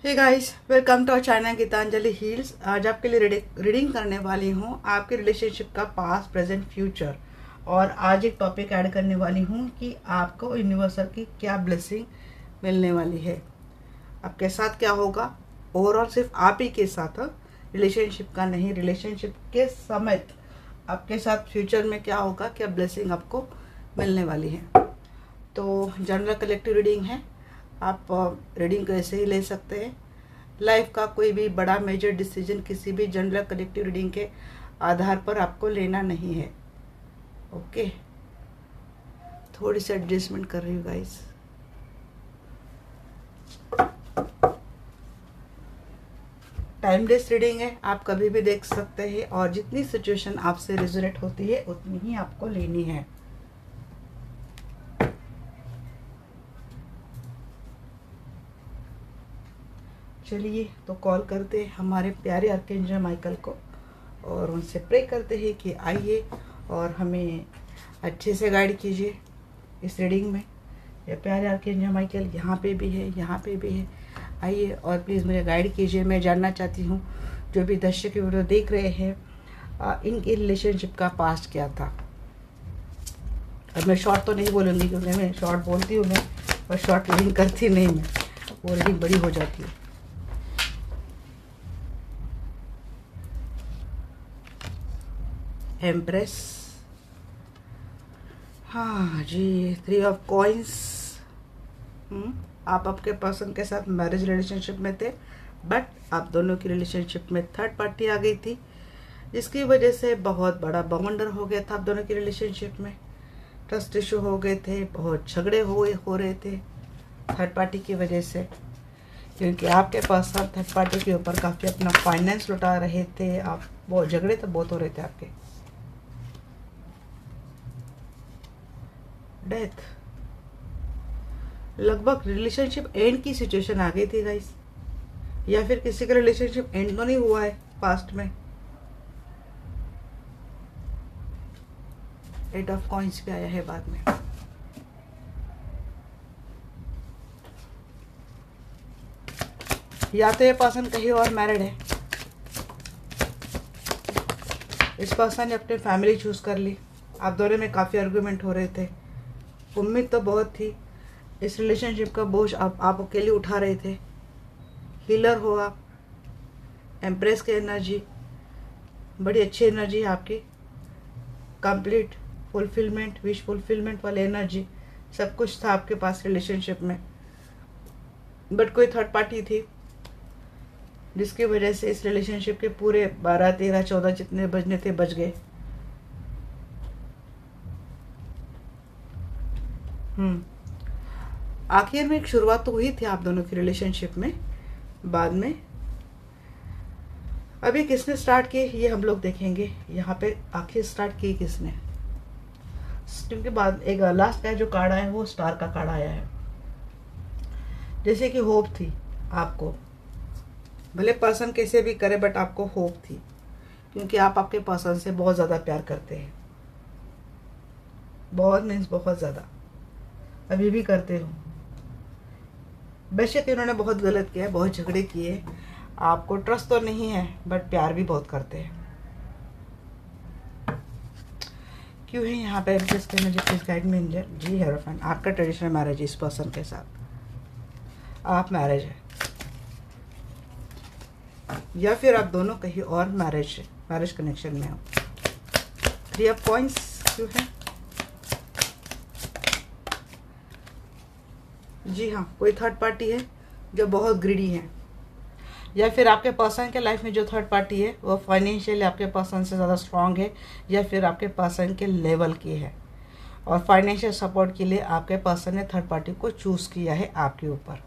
Hey guys, welcome to our channel Geetanjali heals. आज आपके लिए रीडिंग करने वाली हूँ आपके रिलेशनशिप का पास्ट, प्रेजेंट, फ्यूचर। और आज एक टॉपिक ऐड करने वाली हूँ कि आपको यूनिवर्सल की क्या ब्लेसिंग मिलने वाली है, आपके साथ क्या होगा। ओवरऑल सिर्फ आप ही के साथ, रिलेशनशिप का नहीं, रिलेशनशिप के समेत आपके साथ फ्यूचर में क्या होगा, क्या ब्लेसिंग आपको मिलने वाली है। तो जनरल कलेक्टिव रीडिंग है, आप रीडिंग को ऐसे ही ले सकते हैं। लाइफ का कोई भी बड़ा मेजर डिसीजन किसी भी जनरल कलेक्टिव रीडिंग के आधार पर आपको लेना नहीं है। ओके, थोड़ी सी एडजस्टमेंट कर रही हूँ गाइस। टाइमलेस रीडिंग है, आप कभी भी देख सकते हैं और जितनी सिचुएशन आपसे रिजोनेट होती है उतनी ही आपको लेनी है। चलिए तो कॉल करते हैं हमारे प्यारे आर्कएंजल माइकल को और उनसे प्रे करते हैं कि आइए और हमें अच्छे से गाइड कीजिए इस रीडिंग में। ये प्यारे आर्कएंजल माइकल यहाँ पे भी है, यहाँ पे भी है। आइए और प्लीज़ मुझे गाइड कीजिए। मैं जानना चाहती हूँ जो भी दर्शक वीडियो देख रहे हैं, इनके रिलेशनशिप का पास्ट क्या था। अब मैं शॉर्ट तो नहीं बोलूँगी क्योंकि मैं शॉर्ट बोलती हूँ मैं, और शॉर्ट रीडिंग करती नहीं मैं, वो रीडिंग बड़ी हो जाती है। एम्प्रेस, हाँ जी, 3 ऑफ कॉइंस। आप आपके पर्सन के साथ मैरिज रिलेशनशिप में थे, बट आप दोनों की रिलेशनशिप में थर्ड पार्टी आ गई थी, जिसकी वजह से बहुत बड़ा बवंडर हो गया था आप दोनों की रिलेशनशिप में। ट्रस्ट इशू हो गए थे, बहुत झगड़े हो रहे थे थर्ड पार्टी की वजह से, क्योंकि आपके पर्सन थर्ड पार्टी के ऊपर काफ़ी अपना फाइनेंस लुटा रहे थे। आप बहुत झगड़े तो बहुत हो रहे थे आपके। डेथ, लगभग रिलेशनशिप एंड की सिचुएशन आ गई थी गाइस, या फिर किसी का रिलेशनशिप एंड तो नहीं हुआ है पास्ट में। 8 ऑफ कॉइंस भी आया है बाद में। या तो ये पर्सन कहीं और मैरिड है, इस पर्सन ने अपनी फैमिली चूज कर ली। आप दोनों में काफ़ी आर्गुमेंट हो रहे थे, उम्मीद तो बहुत थी, इस रिलेशनशिप का बोझ आप अकेले उठा रहे थे। हीलर हो आप, एम्प्रेस की एनर्जी बड़ी अच्छी एनर्जी है आपकी, कंप्लीट फुलफिलमेंट, विश फुलफिलमेंट वाली एनर्जी, सब कुछ था आपके पास रिलेशनशिप में। बट कोई थर्ड पार्टी थी जिसकी वजह से इस रिलेशनशिप के पूरे 12, 13, 14 जितने बजने थे बज गए। आखिर में एक शुरुआत तो हुई थी आप दोनों की रिलेशनशिप में, बाद में अभी किसने स्टार्ट की ये हम लोग देखेंगे। यहाँ पे आखिर स्टार्ट की किसने, क्योंकि बाद एक लास्ट का जो कार्ड आया है वो स्टार का कार्ड आया है। जैसे कि होप थी आपको, भले पर्सन कैसे भी करे बट आपको होप थी, क्योंकि आप आपके पर्सन से बहुत ज़्यादा प्यार करते हैं। बहुत मीन्स बहुत ज़्यादा, अभी भी करते हो। बेशक इन्होंने बहुत गलत किया है, बहुत झगड़े किए, आपको ट्रस्ट तो नहीं है बट प्यार भी बहुत करते हैं। क्यों है यहाँ पे जिसके मुझे प्लीज गाइड में एंजल जी। हेरोफेंट, आपका ट्रेडिशनल मैरिज इस पर्सन के साथ, आप मैरिज है, या फिर आप दोनों कहीं और मैरिज कनेक्शन में हो। 3 ऑफ कॉइंस क्यों है जी। हाँ, कोई थर्ड पार्टी है जो बहुत ग्रीडी है, या फिर आपके पर्सन के लाइफ में जो थर्ड पार्टी है वो फाइनेंशियली आपके पर्सन से ज़्यादा स्ट्रांग है, या फिर आपके पर्सन के लेवल की है, और फाइनेंशियल सपोर्ट के लिए आपके पर्सन ने थर्ड पार्टी को चूज़ किया है आपके ऊपर।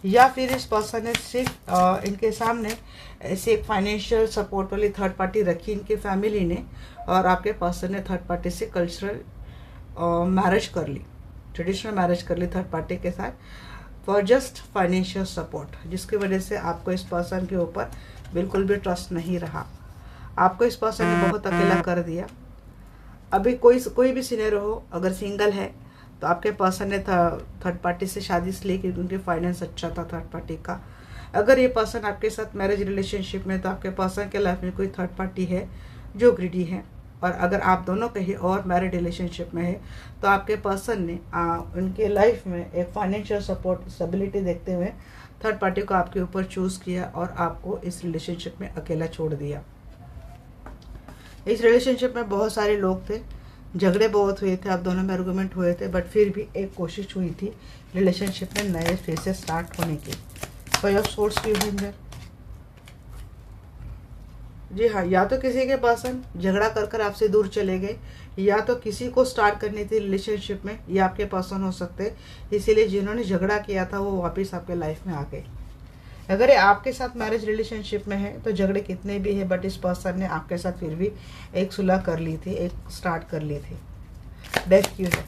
या फिर इस पर्सन ने सिर्फ इनके सामने ऐसे एक फाइनेंशियल सपोर्ट वाली थर्ड पार्टी रखी इनकी फैमिली ने, और आपके पर्सन ने थर्ड पार्टी से कल्चरल मैरिज कर ली, ट्रेडिशनल मैरिज कर ली थर्ड पार्टी के साथ, फॉर जस्ट फाइनेंशियल सपोर्ट, जिसकी वजह से आपको इस पर्सन के ऊपर बिल्कुल भी ट्रस्ट नहीं रहा। आपको इस पर्सन ने बहुत अकेला कर दिया। अभी कोई भी सिनेरियो हो, अगर सिंगल है तो आपके पर्सन ने थर्ड पार्टी से शादी इसलिए क्योंकि उनके फाइनेंस अच्छा था थर्ड पार्टी का। अगर ये पर्सन आपके साथ मैरिज रिलेशनशिप में, तो आपके पर्सन के लाइफ में कोई थर्ड पार्टी है जो ग्रीडी है। और अगर आप दोनों कहीं और मैरिड रिलेशनशिप में है, तो आपके पर्सन ने उनके लाइफ में एक फाइनेंशियल सपोर्ट, स्टेबिलिटी देखते हुए थर्ड पार्टी को आपके ऊपर चूज़ किया और आपको इस रिलेशनशिप में अकेला छोड़ दिया। इस रिलेशनशिप में बहुत सारे लोग थे, झगड़े बहुत हुए थे, आप दोनों में आर्गुमेंट हुए थे, बट फिर भी एक कोशिश हुई थी रिलेशनशिप में नए फिर से स्टार्ट होने की। फाइव ऑफ सोर्ड्स की हुई। जी हाँ, या तो किसी के पर्सन झगड़ा कर आपसे दूर चले गए, या तो किसी को स्टार्ट करनी थी रिलेशनशिप में, ये आपके पर्सन हो सकते, इसीलिए जिन्होंने झगड़ा किया था वो वापस आपके लाइफ में आ गए। अगर ये आपके साथ मैरिज रिलेशनशिप में है तो झगड़े कितने भी है, बट इस पर्सन ने आपके साथ फिर भी एक सुलह कर ली थी, एक स्टार्ट कर ली थी। डेथ क्यों है?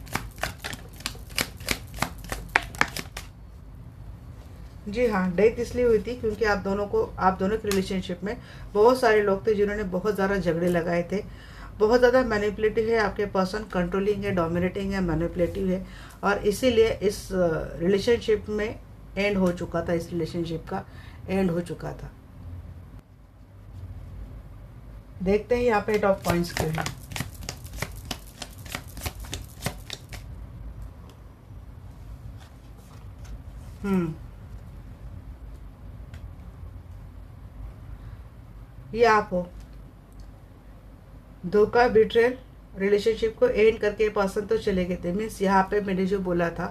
जी हाँ, डेथ इसलिए हुई थी क्योंकि आप दोनों के रिलेशनशिप में बहुत सारे लोग थे जिन्होंने बहुत ज़्यादा झगड़े लगाए थे। बहुत ज़्यादा मैनिपुलेटिव है आपके पर्सन, कंट्रोलिंग है, डोमिनेटिंग है, मैनिपुलेटिव है, और इसीलिए इस रिलेशनशिप में एंड हो चुका था, इस रिलेशनशिप का एंड हो चुका था। देखते हैं यहाँ पे टॉप पॉइंट्स क्यों है। ये आप हो, धोखा, बिट्रेल, रिलेशनशिप को एंड करके पर्सन तो चले गए थे। मीन्स यहाँ पे मैंने जो बोला था,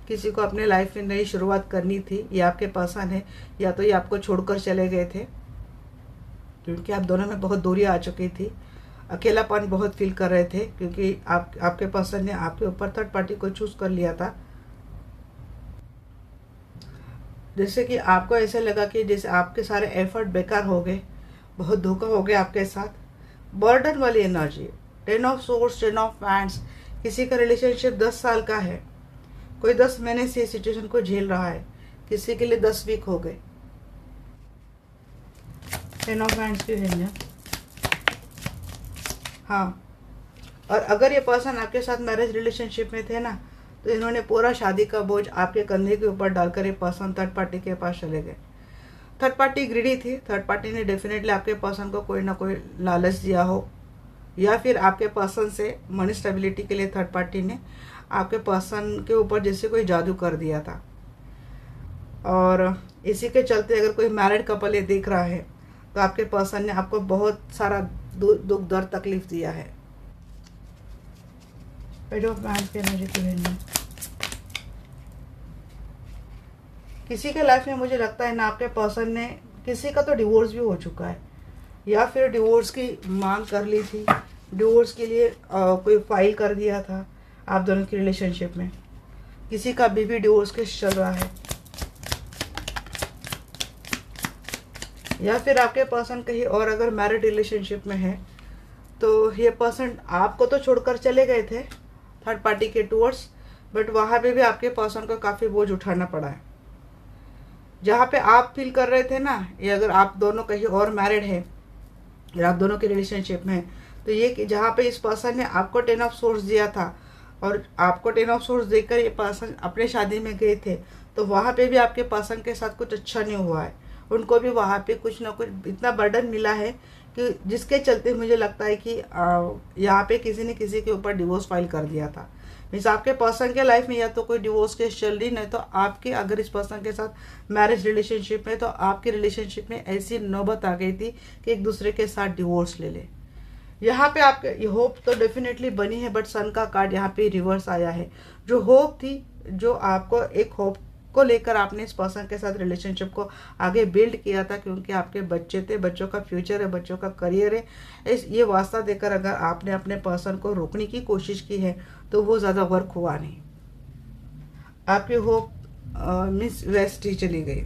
किसी को अपने लाइफ में नई शुरुआत करनी थी, ये आपके पर्सन है, या तो ये आपको छोड़कर चले गए थे क्योंकि आप दोनों में बहुत दूरी आ चुकी थी, अकेलापन बहुत फील कर रहे थे क्योंकि आपके पर्सन ने आपके ऊपर थर्ड पार्टी को चूज कर लिया था। जैसे कि आपको ऐसे लगा कि जैसे आपके सारे एफर्ट बेकार हो गए, बहुत धोखा हो गया आपके साथ। बर्डन वाली energy, 10 of source, 10 of wands. किसी का रिलेशनशिप 10 साल का है, कोई 10 महीने से इस सिचुएशन को झेल रहा है, किसी के लिए 10 वीक हो गए। 10 ऑफ वैंड्स क्यों है? हाँ, और अगर ये पर्सन आपके साथ मैरिज रिलेशनशिप में थे ना, तो इन्होंने पूरा शादी का बोझ आपके कंधे के ऊपर डालकर ये पर्सन थर्ड पार्टी के पास चले गए। थर्ड पार्टी ग्रीडी थी, थर्ड पार्टी ने डेफिनेटली आपके पर्सन को कोई ना कोई लालच दिया हो, या फिर आपके पर्सन से मनी स्टेबिलिटी के लिए थर्ड पार्टी ने आपके पर्सन के ऊपर जैसे कोई जादू कर दिया था। और इसी के चलते अगर कोई मैरिड कपल ये देख रहा है, तो आपके पर्सन ने आपको बहुत सारा दुख दर्द तकलीफ दिया है। पेज ऑफ वैंड्स के एनर्जी को लेना। किसी के लाइफ में मुझे लगता है ना, आपके पर्सन ने, किसी का तो डिवोर्स भी हो चुका है, या फिर डिवोर्स की मांग कर ली थी, डिवोर्स के लिए कोई फाइल कर दिया था आप दोनों की रिलेशनशिप में। किसी का अभी भी डिवोर्स केस चल रहा है, या फिर आपके पर्सन कहीं और अगर मैरिड रिलेशनशिप में है, तो ये पर्सन आपको तो छोड़कर चले गए थे थर्ड पार्टी के टूवर्ड्स, बट वहाँ पे भी आपके पर्सन को काफ़ी बोझ उठाना पड़ा है। जहाँ पे आप फील कर रहे थे ना, ये अगर आप दोनों कहीं और मैरिड है या आप दोनों के रिलेशनशिप में, तो ये कि जहाँ पे इस पर्सन ने आपको 10 ऑफ सोर्स दिया था और आपको 10 ऑफ सोर्स देकर ये पर्सन अपने शादी में गए थे, तो वहाँ पे भी आपके पर्सन के साथ कुछ अच्छा नहीं हुआ है। उनको भी वहाँ पे कुछ ना कुछ इतना बर्डन मिला है कि जिसके चलते मुझे लगता है कि यहाँ पे किसी ने किसी के ऊपर डिवोर्स फाइल कर दिया था। मीन्स आपके पर्सन के लाइफ में या तो कोई डिवोर्स केस चल रही, नहीं तो आपके अगर इस पर्सन के साथ मैरिज रिलेशनशिप में, तो आपके रिलेशनशिप में ऐसी नौबत आ गई थी कि एक दूसरे के साथ डिवोर्स ले ले। यहाँ पे आपके होप तो डेफिनेटली बनी है, बट सन का कार्ड यहाँ पे रिवर्स आया है। जो होप थी, जो आपको एक होप को लेकर आपने इस पर्सन के साथ रिलेशनशिप को आगे बिल्ड किया था, क्योंकि आपके बच्चे थे, बच्चों का फ्यूचर है, बच्चों का करियर है, ये वास्ता देकर अगर आपने अपने पर्सन को रोकने की कोशिश की है, तो वो ज़्यादा वर्क हुआ नहीं। आपकी होप मिस वेस्ट ही चली गई,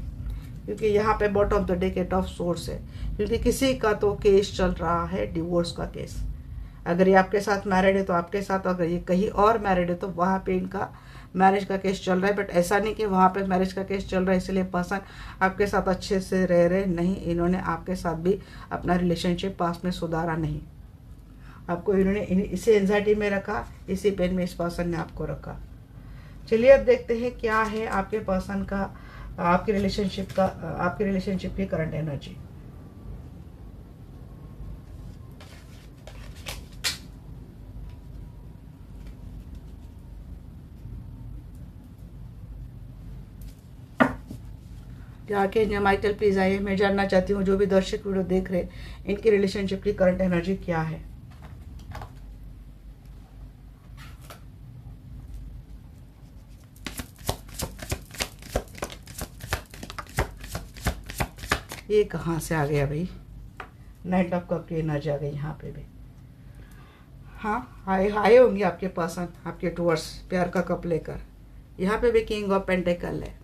क्योंकि यहाँ पे bottom of the decade of source है, क्योंकि किसी का तो केस चल रहा है, डिवोर्स का केस। अगर ये आपके साथ मैरिड है तो आपके साथ, अगर ये कहीं और मैरिड है तो वहाँ पे इनका मैरिज का केस चल रहा है। बट ऐसा नहीं कि वहाँ पे मैरिज का केस चल रहा है इसलिए पर्सन आपके साथ अच्छे से रह रहे, नहीं, इन्होंने आपके साथ भी अपना रिलेशनशिप पास में सुधारा नहीं। आपको इन्होंने इसी एंजाइटी में रखा, इसी पेन में इस पर्सन ने आपको रखा। चलिए अब देखते हैं क्या है आपके पर्सन का, आपके रिलेशनशिप की करंट एनर्जी। जाके इंडिया माइकल प्लीज आइए, मैं जानना चाहती हूँ जो भी दर्शक वीडियो देख रहे हैं इनकी रिलेशनशिप की करंट एनर्जी क्या है। ये कहाँ से आ गया भाई, नाइट ऑफ कप की एनर्जी आ गई यहाँ पे भी। हाँ, आए होंगे आपके पर्सन आपके टूवर्ड्स प्यार का कप लेकर। यहाँ पे भी किंग ऑफ पेंटिकल है,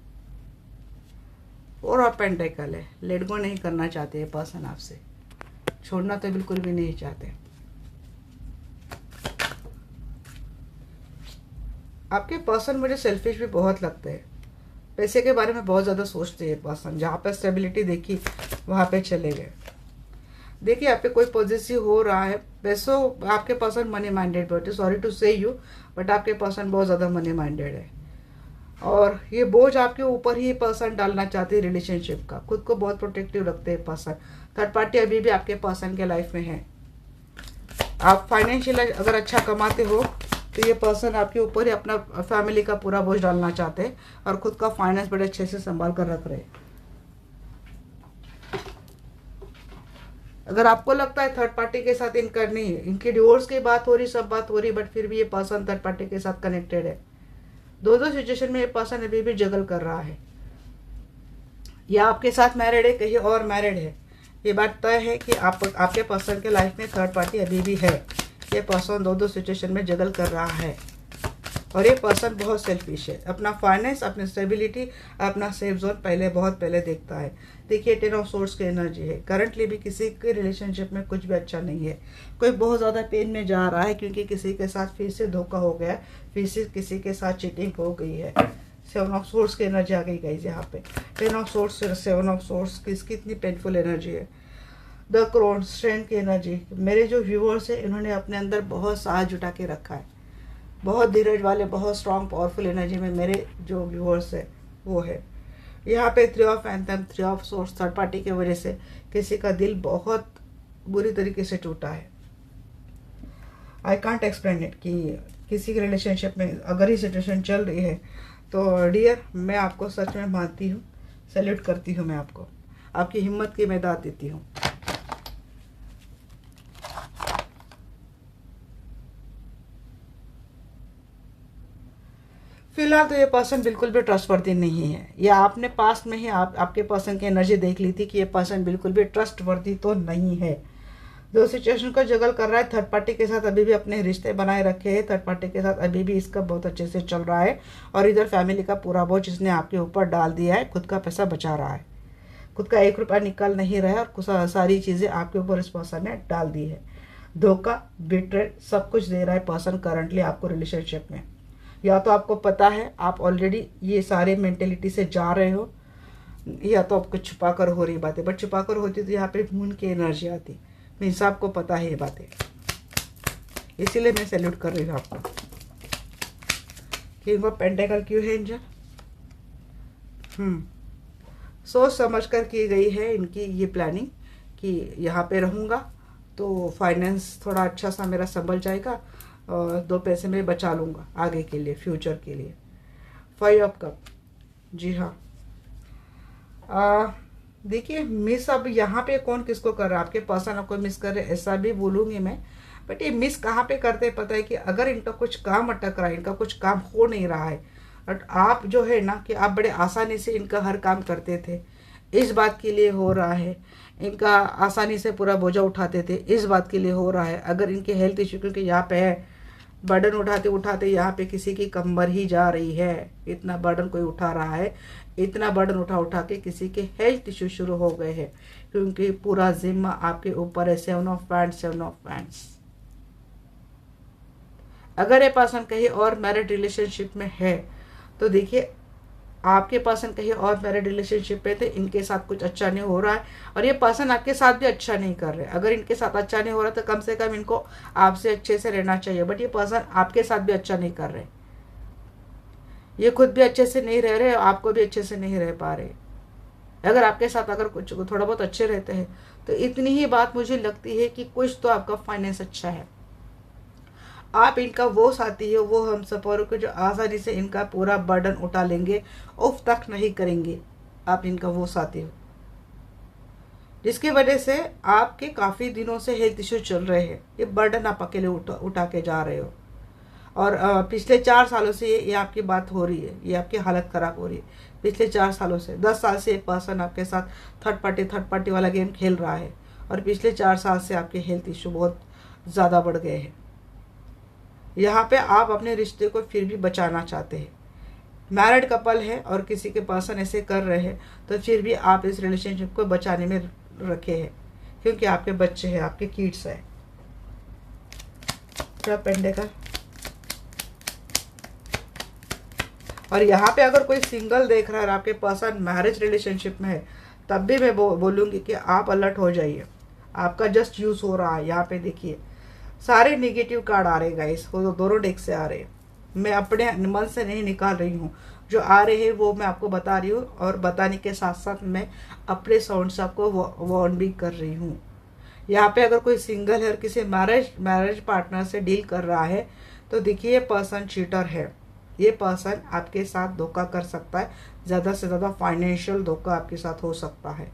और ऑफ पेंटिकल है। लेट गो नहीं करना चाहते ये पर्सन आपसे, छोड़ना तो बिल्कुल भी नहीं चाहते। आपके पर्सन मुझे सेल्फिश भी बहुत लगते हैं, पैसे के बारे में बहुत ज़्यादा सोचते हैं पर्सन। जहाँ पे स्टेबिलिटी देखी वहाँ पे चले गए। देखिए आप पे कोई पॉजिटिव हो रहा है, पैसों आपके पर्सन मनी माइंडेड होते, सॉरी टू से यू, बट आपके पर्सन बहुत ज़्यादा मनी माइंडेड है, और ये बोझ आपके ऊपर ही पर्सन डालना चाहते हैं रिलेशनशिप का। खुद को बहुत प्रोटेक्टिव रखते हैं पर्सन। थर्ड पार्टी अभी भी आपके पर्सन के लाइफ में है। आप फाइनेंशियल अगर अच्छा कमाते हो तो ये पर्सन आपके ऊपर ही अपना फैमिली का पूरा बोझ डालना चाहते हैं, और खुद का फाइनेंस बड़े अच्छे से संभाल कर रख रहे हैं। अगर आपको लगता है थर्ड पार्टी के साथ इनका नहीं है, इनकी डिवोर्स की बात हो रही, सब बात हो रही, बट फिर भी ये पर्सन थर्ड पार्टी के साथ कनेक्टेड है। दो सिचुएशन में ये पर्सन अभी भी जगल कर रहा है। या आपके साथ मैरिड है, कहीं और मैरिड है। ये बात तय है कि आपके पर्सन के लाइफ में थर्ड पार्टी अभी भी है। ये पर्सन दो सिचुएशन में जगल कर रहा है, और ये पर्सन बहुत सेल्फिश है। अपना फाइनेंस, अपनी स्टेबिलिटी, अपना सेफ जोन बहुत पहले देखता है। देखिए 10 ऑफ सोर्स की एनर्जी है। करंटली भी किसी के रिलेशनशिप में कुछ भी अच्छा नहीं है। कोई बहुत ज़्यादा पेन में जा रहा है, क्योंकि किसी के साथ फिर से धोखा हो गया, फिर से किसी के साथ चीटिंग हो गई है। 7 ऑफ सोर्स की एनर्जी आ गई गाइस यहाँ पे। 10 ऑफ सोर्स, 7 ऑफ सोर्स, किसकी इतनी पेनफुल एनर्जी है। द क्रोन, स्ट्रेंथ की एनर्जी। मेरे जो व्यूअर्स है इन्होंने अपने अंदर बहुत साहस जुटा के रखा है, बहुत धीरज वाले, बहुत स्ट्रॉन्ग पावरफुल एनर्जी में मेरे जो व्यूअर्स है वो है। यहाँ पे 3 of anthem, 3 of source, third party की वजह से किसी का दिल बहुत बुरी तरीके से टूटा है। आई कांट एक्सप्लेन इट कि किसी के रिलेशनशिप में अगर ये सिचुएशन चल रही है तो डियर मैं आपको सच में मानती हूँ, सैल्यूट करती हूँ मैं आपको, आपकी हिम्मत की मैं दाद देती हूँ। फिलहाल तो ये पर्सन बिल्कुल भी ट्रस्टवर्दी नहीं है, या आपने पास्ट में ही आपके पर्सन की एनर्जी देख ली थी कि ये पर्सन बिल्कुल भी ट्रस्टवर्दी तो नहीं है। जो सिचुएशन को जगल कर रहा है, थर्ड पार्टी के साथ अभी भी अपने रिश्ते बनाए रखे हैं, थर्ड पार्टी के साथ अभी भी इसका बहुत अच्छे से चल रहा है, और इधर फैमिली का पूरा बोझ इसने आपके ऊपर डाल दिया है। खुद का पैसा बचा रहा है, खुद का 1 रुपया निकाल नहीं रहा है, और सारी चीज़ें आपके ऊपर इस पर्सन ने डाल दी है। धोखा, बिट्रेड, सब कुछ दे रहा है पर्सन करंटली आपको रिलेशनशिप में। या तो आपको पता है आप ऑलरेडी ये सारे मेंटेलिटी से जा रहे हो, या तो आपको छुपा कर हो रही बातें, बट छुपा कर होती तो यहाँ पे मून की एनर्जी आती। मीन्स आपको पता है ये बातें, इसीलिए मैं सैल्यूट कर रही हूँ आपको। किंग ऑफ पेंटिकल क्यों है एंजल? सोच समझ कर की गई है इनकी ये प्लानिंग कि यहाँ पे रहूँगा तो फाइनेंस थोड़ा अच्छा सा मेरा संभल जाएगा, और 2 पैसे में बचा लूँगा आगे के लिए, फ्यूचर के लिए। 5 ऑफ कप, जी हाँ। देखिए मिस अब यहाँ पे कौन किसको कर रहा है, आपके पर्सन आपको मिस कर रहे ऐसा भी बोलूँगी मैं, बट ये मिस कहाँ पे करते हैं पता है कि अगर इनका कुछ काम अटक रहा है, इनका कुछ काम हो नहीं रहा है, बट आप जो है ना कि आप बड़े आसानी से इनका हर काम करते थे, इस बात के लिए हो रहा है। इनका आसानी से पूरा बोझा उठाते थे, इस बात के लिए हो रहा है। अगर इनके हेल्थ इश्यू, क्योंकि यहाँ पे है, बर्डन उठाते उठाते यहाँ पे किसी की कमर ही जा रही है। इतना बर्डन कोई उठा रहा है, इतना बर्डन उठा के किसी के हेल्थ इश्यू शुरू हो गए हैं, क्योंकि पूरा जिम्मा आपके ऊपर है। 7 ऑफ पैंट्स, 7 ऑफ पैंट्स। अगर ये पर्सन कहीं और मैरिड रिलेशनशिप में है तो देखिए आपके पर्सन कहीं और मैरिड रिलेशनशिप में थे, इनके साथ कुछ अच्छा नहीं हो रहा है, और ये पर्सन आपके साथ भी अच्छा नहीं कर रहे। अगर इनके साथ अच्छा नहीं हो रहा तो कम से कम इनको आपसे अच्छे से रहना चाहिए, बट ये पर्सन आपके साथ भी अच्छा नहीं कर रहे। ये खुद भी अच्छे से नहीं रह रहे, आपको भी अच्छे से नहीं रह पा रहे। अगर आपके साथ अगर कुछ थोड़ा बहुत अच्छे रहते हैं तो इतनी ही बात मुझे लगती है कि कुछ तो आपका फाइनेंस अच्छा है। आप इनका वो साथी हो, वो हम सफर को जो आसानी से इनका पूरा बर्डन उठा लेंगे, उफ तक नहीं करेंगे। आप इनका वो साथी हो जिसकी वजह से आपके काफ़ी दिनों से हेल्थ इश्यू चल रहे हैं। ये बर्डन आप अकेले उठा के जा रहे हो। और पिछले 4 सालों से ये आपकी बात हो रही है, ये आपकी हालत ख़राब हो रही है। पिछले 4 सालों से 10 साल से एक पर्सन आपके साथ थर्ड पार्टी वाला गेम खेल रहा है। और पिछले 4 साल से आपके हेल्थ इश्यू बहुत ज़्यादा बढ़ गए हैं। यहाँ पे आप अपने रिश्ते को फिर भी बचाना चाहते हैं। मैरिड कपल है और किसी के पर्सन ऐसे कर रहे हैं तो फिर भी आप इस रिलेशनशिप को बचाने में रखे हैं, क्योंकि आपके बच्चे हैं, आपके किड्स है। पेंडेकल। और यहाँ पे अगर कोई सिंगल देख रहा है और आपके पर्सन मैरिज रिलेशनशिप में है, तब भी मैं बोलूँगी कि आप अलर्ट हो जाइए। आपका जस्ट यूज़ हो रहा है। यहाँ पे देखिए सारे नेगेटिव कार्ड आ रहे हैं गाइस, वो दोनों डेक से आ रहे हैं। मैं अपने मन से नहीं निकाल रही हूँ, जो आ रहे हैं वो मैं आपको बता रही हूँ। और बताने के साथ साथ मैं अपने साउंड से आपको वार्न भी कर रही हूँ। यहाँ पे अगर कोई सिंगल है और किसी मैरिज पार्टनर से डील कर रहा है तो देखिए ये पर्सन चीटर है। ये पर्सन आपके साथ धोखा कर सकता है, ज़्यादा से ज़्यादा फाइनेंशियल धोखा आपके साथ हो सकता है।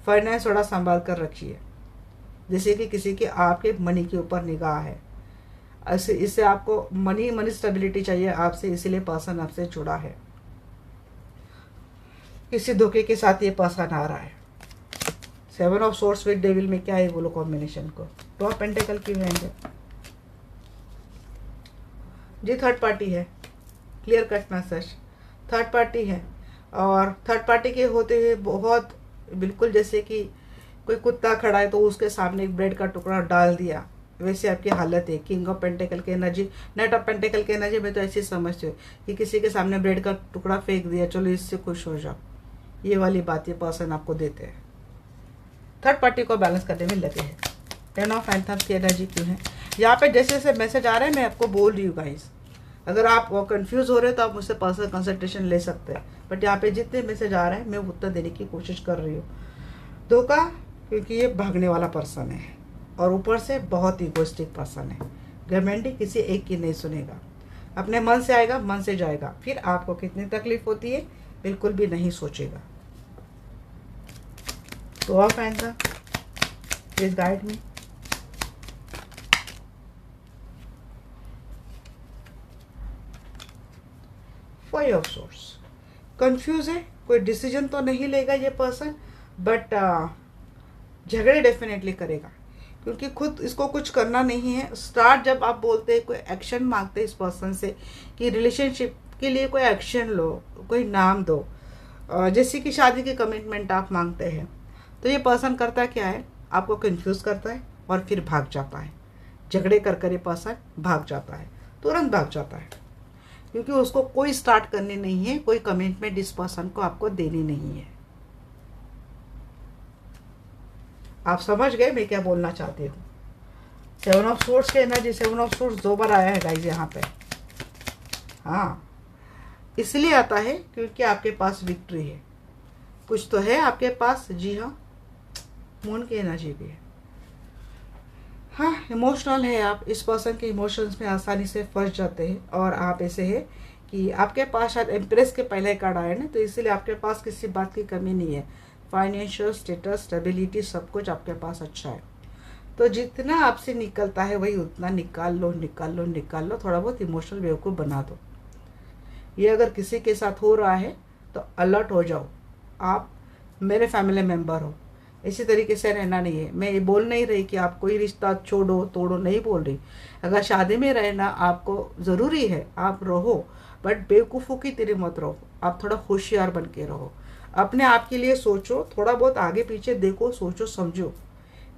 फाइनेंस थोड़ा संभाल कर रखिए, जैसे कि किसी के आपके मनी के ऊपर निगाह है। ऐसे इससे आपको मनी स्टेबिलिटी चाहिए आपसे, इसीलिए पर्सन आपसे जुड़ा है। किसी धोखे के साथ ये पर्सन आ रहा है। 7 ऑफ सोर्ड्स विद डेविल में क्या है बोलो कॉम्बिनेशन को। 2 ऑफ पेंटिकल की रहेंगे जी। थर्ड पार्टी है, clear cut message. Third party है और थर्ड पार्टी के होते हुए बहुत बिल्कुल जैसे कि कोई कुत्ता खड़ा है तो उसके सामने एक ब्रेड का टुकड़ा डाल दिया, वैसे आपकी हालत है। किंग ऑफ पेंटिकल की एनर्जी, नाइट ऑफ पेंटिकल की एनर्जी में तो ऐसी समझते हो कि किसी के सामने ब्रेड का टुकड़ा फेंक दिया, चलो इससे खुश हो जाओ। ये वाली बात ये पर्सन आपको देते हैं। थर्ड पार्टी को बैलेंस करने में लगे हैं। 10 ऑफ एंथम्स की एनर्जी क्यों है यहाँ पे? जैसे जैसे मैसेज आ रहे हैं मैं आपको बोल रही हूँ गाइस। अगर आप कंफ्यूज हो रहे हो तो आप मुझसे पर्सनल कंसल्टेशन ले सकते हैं, बट यहाँ पे जितने मैसेज आ रहे हैं मैं उत्तर देने की कोशिश कर रही हूँ। धोखा, क्योंकि ये भागने वाला पर्सन है और ऊपर से बहुत इगोइस्टिक पर्सन है। घमंडी, किसी एक की नहीं सुनेगा, अपने मन से आएगा मन से जाएगा। फिर आपको कितनी तकलीफ होती है बिल्कुल भी नहीं सोचेगा। तो आप आएगा please guide me. Five of swords, confuse है, कोई डिसीजन तो नहीं लेगा ये पर्सन, बट झगड़े डेफिनेटली करेगा, क्योंकि खुद इसको कुछ करना नहीं है। स्टार्ट जब आप बोलते हैं, कोई एक्शन मांगते हैं इस पर्सन से कि रिलेशनशिप के लिए कोई एक्शन लो, कोई नाम दो, जैसे कि शादी की कमिटमेंट आप मांगते हैं, तो ये पर्सन करता क्या है, आपको कंफ्यूज करता है और फिर भाग जाता है। झगड़े कर कर ये पर्सन भाग जाता है, तुरंत भाग जाता है, क्योंकि उसको कोई स्टार्ट करनी नहीं है, कोई कमिटमेंट इस पर्सन को आपको देनी नहीं है। आप समझ गए मैं क्या बोलना चाहती हूँ। 7 ऑफ सोर्ड्स के एनर्जी, 7 ऑफ सोर्ड्स 2 बार आया है गाइस यहाँ पे। हाँ, इसलिए आता है क्योंकि आपके पास विक्ट्री है, कुछ तो है आपके पास। जी हाँ, मून की एनर्जी भी है। हाँ, इमोशनल है आप, इस पर्सन के इमोशंस में आसानी से फंस जाते हैं। और आप ऐसे है कि आपके पास शायद एम्प्रेस के पहले कार्ड आए ना, तो इसीलिए आपके पास किसी बात की कमी नहीं है। फाइनेंशियल स्टेटस, स्टेबिलिटी, सब कुछ आपके पास अच्छा है। तो जितना आपसे निकलता है वही उतना निकाल लो, निकाल लो, निकाल लो। थोड़ा बहुत इमोशनल बेवकूफ़ बना दो। ये अगर किसी के साथ हो रहा है तो अलर्ट हो जाओ, आप मेरे फैमिली मेम्बर हो। इसी तरीके से रहना नहीं है। मैं ये बोल नहीं रही कि आप कोई रिश्ता छोड़ो तोड़ो, नहीं बोल रही। अगर शादी में रहना आपको ज़रूरी है, आप रहो, बट बेवकूफ़ों की तरह मत रहो। आप थोड़ा होशियार बन के रहो, अपने आप के लिए सोचो, थोड़ा बहुत आगे पीछे देखो, सोचो समझो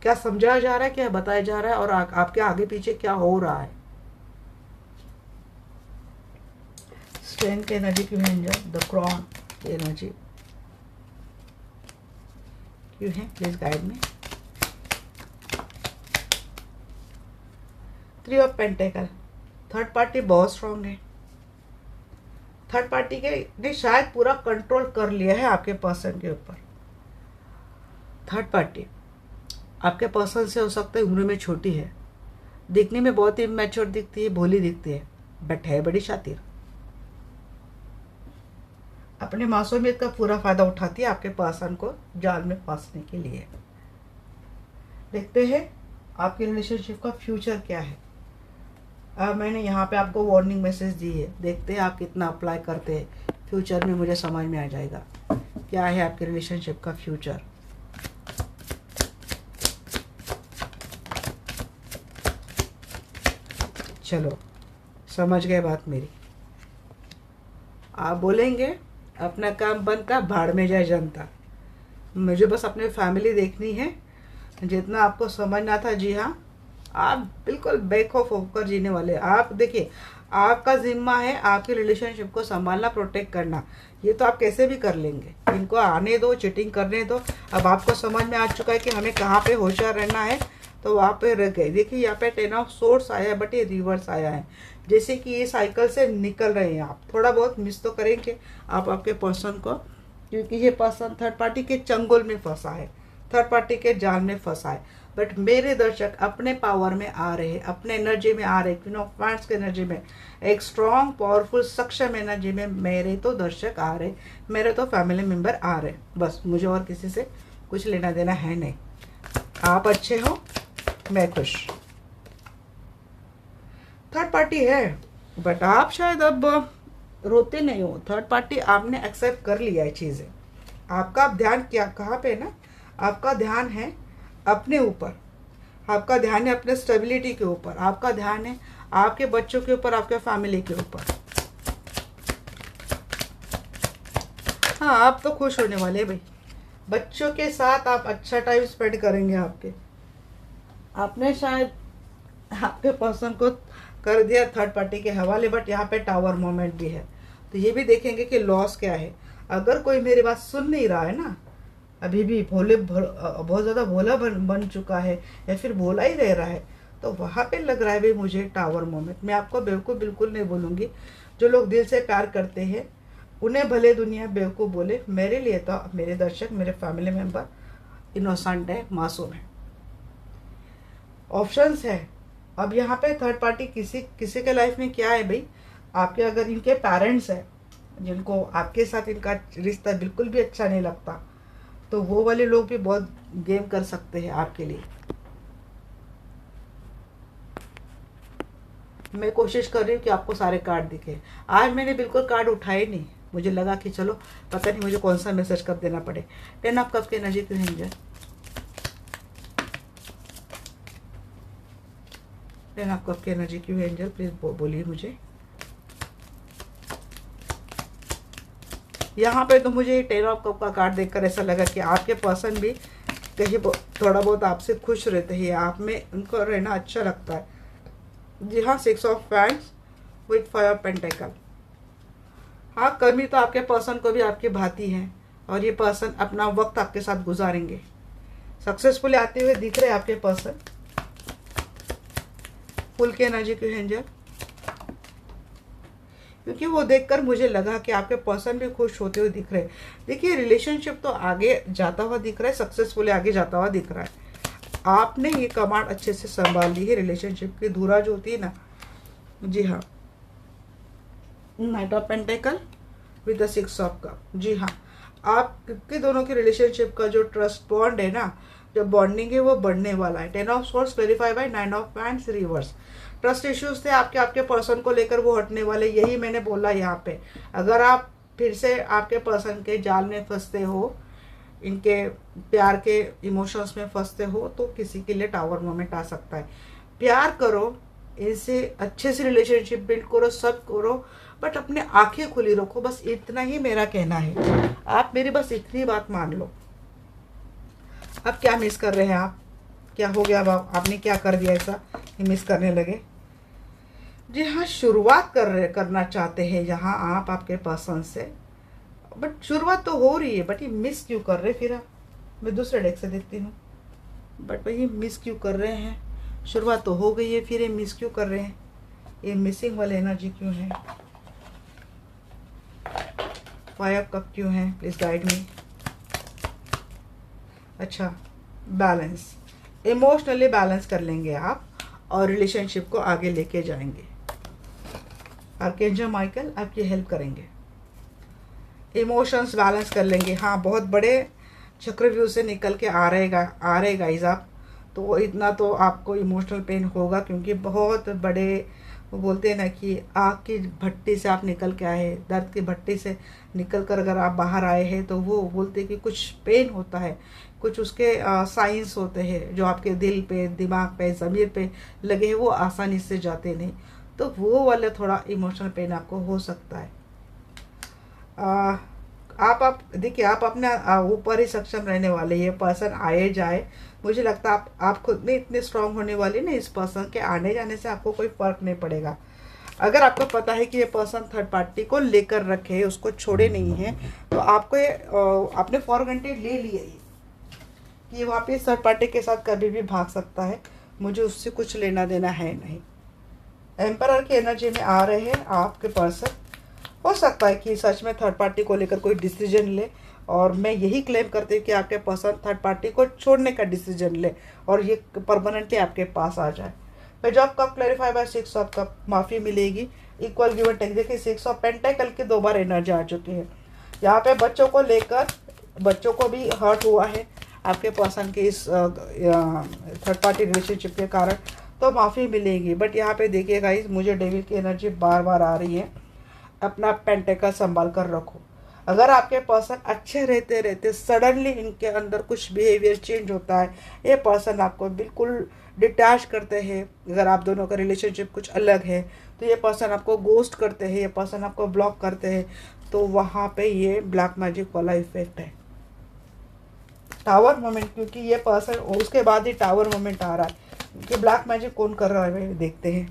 क्या समझाया जा रहा है, क्या बताया जा रहा है, और आपके आगे पीछे क्या हो रहा है। स्ट्रेंथ की एनर्जी क्यों है एंजल? द क्रॉन की एनर्जी क्यों है? प्लीज गाइड में। 3 ऑफ पेंटिकल, थर्ड पार्टी बहुत स्ट्रांग है, थर्ड पार्टी के ने शायद पूरा कंट्रोल कर लिया है आपके पर्सन के ऊपर। थर्ड पार्टी आपके पर्सन से हो सकता है उम्र में छोटी है, दिखने में बहुत ही मैच्योर दिखती है, भोली दिखती है, बट है बड़ी शातिर। अपने मासूमियत का पूरा फायदा उठाती है आपके पर्सन को जाल में फंसने के लिए। देखते हैं आपके रिलेशनशिप का फ्यूचर क्या है। अब मैंने यहाँ पे आपको वार्निंग मैसेज दी है, देखते हैं आप कितना अप्लाई करते हैं। फ्यूचर में मुझे समझ में आ जाएगा क्या है आपके रिलेशनशिप का फ्यूचर। चलो समझ गए बात मेरी। आप बोलेंगे अपना काम बनता भाड़ में जाए जनता, मुझे बस अपनी फैमिली देखनी है, जितना आपको समझना था। जी हाँ, आप बिल्कुल बेखौफ होकर जीने वाले। आप देखिए, आपका जिम्मा है आपके रिलेशनशिप को संभालना, प्रोटेक्ट करना। ये तो आप कैसे भी कर लेंगे, इनको आने दो, चीटिंग करने दो। अब आपको समझ में आ चुका है कि हमें कहाँ पे होशियार रहना है, तो वहाँ पे रह गए। देखिए यहाँ पे 10 ऑफ सोर्स आया है, बट ये रिवर्स आया है, जैसे कि ये साइकिल से निकल रहे हैं। आप थोड़ा बहुत मिस तो करेंगे आप आपके पर्सन को, क्योंकि ये पर्सन थर्ड पार्टी के चंगुल में फंसा है, थर्ड पार्टी के जाल में फंसा है। बट मेरे दर्शक अपने पावर में आ रहे हैं, अपने एनर्जी में आ रहे हैं, क्वीन ऑफ वांड्स के एनर्जी में, एक स्ट्रॉन्ग पावरफुल सक्षम एनर्जी में मेरे तो दर्शक आ रहे, मेरे तो फैमिली मेंबर आ रहे। बस मुझे और किसी से कुछ लेना देना है नहीं। आप अच्छे हो, मैं खुश। थर्ड पार्टी है, बट आप शायद अब रोते नहीं हो। थर्ड पार्टी आपने एक्सेप्ट कर लिया है चीज़ें। आपका ध्यान क्या कहाँ पे ना, आपका ध्यान है अपने ऊपर, आपका ध्यान है अपने स्टेबिलिटी के ऊपर, आपका ध्यान है आपके बच्चों के ऊपर, आपके फैमिली के ऊपर। हाँ, आप तो खुश होने वाले भाई, बच्चों के साथ आप अच्छा टाइम स्पेंड करेंगे। आपने शायद आपके पर्सन को कर दिया थर्ड पार्टी के हवाले, बट यहाँ पे टावर मोमेंट भी है, तो ये भी देखेंगे कि लॉस क्या है। अगर कोई मेरी बात सुन नहीं रहा है ना, अभी भी बहुत ज़्यादा भोला बन चुका है, या फिर भोला ही रह रहा है, तो वहाँ पे लग रहा है भाई मुझे टावर मोमेंट। मैं आपको बेवकूफ़ बिल्कुल नहीं बोलूँगी। जो लोग दिल से प्यार करते हैं उन्हें भले दुनिया बेवकूफ़ बोले, मेरे लिए तो मेरे दर्शक, मेरे फैमिली मेम्बर इनोसेंट है, मासूम है। ऑप्शंस है। अब यहाँ पे थर्ड पार्टी किसी के लाइफ में क्या है भाई, आपके अगर इनके पेरेंट्स हैं जिनको आपके साथ इनका रिश्ता बिल्कुल भी अच्छा नहीं लगता, तो वो वाले लोग भी बहुत गेम कर सकते हैं आपके लिए। मैं कोशिश कर रही हूँ कि आपको सारे कार्ड दिखे। आज मैंने बिल्कुल कार्ड उठाए नहीं, मुझे लगा कि चलो पता नहीं मुझे कौन सा मैसेज कर देना पड़े। 10 ऑफ कप्स की एनर्जी क्यों है एंजल? 10 ऑफ कप्स की एनर्जी क्यों है एंजल? प्लीज बोलिए मुझे। यहाँ पे तो मुझे 10 ऑफ कप का कार्ड देखकर ऐसा लगा कि आपके पर्सन भी कहीं थोड़ा बहुत आपसे खुश रहते हैं, आप में उनको रहना अच्छा लगता है। जी हाँ, 6 of fans with 5 of pentacle. हाँ, कमी तो आपके पर्सन को भी आपकी भाती है, और ये पर्सन अपना वक्त आपके साथ गुजारेंगे। सक्सेसफुली आते हुए दिख रहे आपके पर्सन। फुल की एनर्जी क्यों है एंजल? क्योंकि वो देखकर मुझे लगा कि आपके पर्सन भी खुश होते हुए दिख रहे हैं। देखिए, रिलेशनशिप तो आगे जाता हुआ दिख रहा है, सक्सेसफुली आगे जाता हुआ दिख रहा है। आपने ये कमांड अच्छे से संभाल ली है रिलेशनशिप की धुरा जो होती है ना। जी हाँ, knight of pentacle with the 6 of cup. जी हाँ, आपके दोनों के रिलेशनशिप का जो ट्रस्ट बॉन्ड है ना, जो बॉन्डिंग है वो बढ़ने वाला है। 10 of swords verify by 9 of pants reversed. Trust issues थे आपके पर्सन को लेकर, वो हटने वाले, यही मैंने बोला यहाँ पे। अगर आप फिर से आपके पर्सन के जाल में फंसते हो, इनके प्यार के इमोशंस में फंसते हो, तो किसी के लिए टावर मोमेंट आ सकता है। प्यार करो, इनसे अच्छे से रिलेशनशिप बिल्ड करो, सब करो, बट अपने आंखें खुली रखो। बस इतना ही मेरा कहना है, आप मेरी बस इतनी बात मान लो। अब क्या मिस कर रहे हैं आप? क्या हो गया? अब आपने क्या कर दिया ऐसा कि मिस करने लगे? जी हाँ, शुरुआत करना चाहते हैं यहाँ आप आपके पर्सन से, बट शुरुआत तो हो रही है, बट ये मिस क्यों कर रहे? फिर मैं दूसरे डेक से देखती हूँ, बट भाई ये मिस क्यों कर रहे हैं? शुरुआत तो हो गई है, फिर ये मिस क्यों कर रहे हैं? ये मिसिंग वाली एनर्जी क्यों है? 5 ऑफ कप क्यों है, प्लीज गाइड मी। अच्छा, बैलेंस, इमोशनली बैलेंस कर लेंगे आप और रिलेशनशिप को आगे लेके जाएंगे। आर्कएंजल माइकल आपकी हेल्प करेंगे, इमोशंस बैलेंस कर लेंगे। हाँ, बहुत बड़े चक्रव्यूह से निकल के आ रहे गाइस आप, तो इतना तो आपको इमोशनल पेन होगा, क्योंकि बहुत बड़े, वो बोलते हैं ना कि आग की भट्टी से आप निकल के आए, दर्द की भट्टी से निकल कर अगर आप बाहर आए हैं तो वो बोलते हैं कि कुछ पेन होता है, कुछ उसके साइंस होते हैं जो आपके दिल पे, दिमाग पे, ज़मीर पे लगे हैं, वो आसानी से जाते नहीं। तो वो वाला थोड़ा इमोशनल पेन आपको हो सकता है। आप देखिए, आप अपने ऊपर ही सक्षम रहने वाले। ये पर्सन आए जाए, मुझे लगता है आप खुद में इतने स्ट्रांग होने वाले ना, इस पर्सन के आने जाने से आपको कोई फर्क नहीं पड़ेगा। अगर आपको पता है कि ये पर्सन थर्ड पार्टी को लेकर रखे, उसको छोड़े नहीं है, तो आपको ये आपने फॉर ग्रांटेड ले लिया ये कि वापिस थर्ड पार्टी के साथ कभी भी भाग सकता है, मुझे उससे कुछ लेना देना है नहीं। एम्परर की एनर्जी में आ रहे हैं आपके पर्सन। हो सकता है कि सच में थर्ड पार्टी को लेकर कोई डिसीजन ले, और मैं यही क्लेम करती हूँ कि आपके पर्सन थर्ड पार्टी को छोड़ने का डिसीजन ले और ये परमानेंटली आपके पास आ जाए। Page of cup clarify by 6 of cup, माफ़ी मिलेगी, इक्वल गिव एंड टेक। देखिए 6 ऑफ पेंटाकल की 2 बार एनर्जी आ चुकी है। यहाँ पे बच्चों को लेकर, बच्चों को भी हर्ट हुआ है आपके पर्सन के इस थर्ड पार्टी रिलेशनशिप के कारण, तो माफ़ी मिलेगी। बट यहाँ पे देखिए गाइस, मुझे डेविल की एनर्जी बार बार आ रही है। अपना पेंटेकल संभाल कर रखो। अगर आपके पर्सन अच्छे रहते रहते सडनली इनके अंदर कुछ बिहेवियर चेंज होता है, ये पर्सन आपको बिल्कुल डिटैच करते हैं, अगर आप दोनों का रिलेशनशिप कुछ अलग है तो ये पर्सन आपको गोस्ट करते हैं, ये पर्सन आपको ब्लॉक करते हैं, तो वहाँ पे ये ब्लैक मैजिक वाला इफेक्ट है। टावर मोमेंट, क्योंकि ये पर्सन, उसके बाद ही टावर मोमेंट आ रहा है कि ब्लैक मैजिक कौन कर रहा है। देखते हैं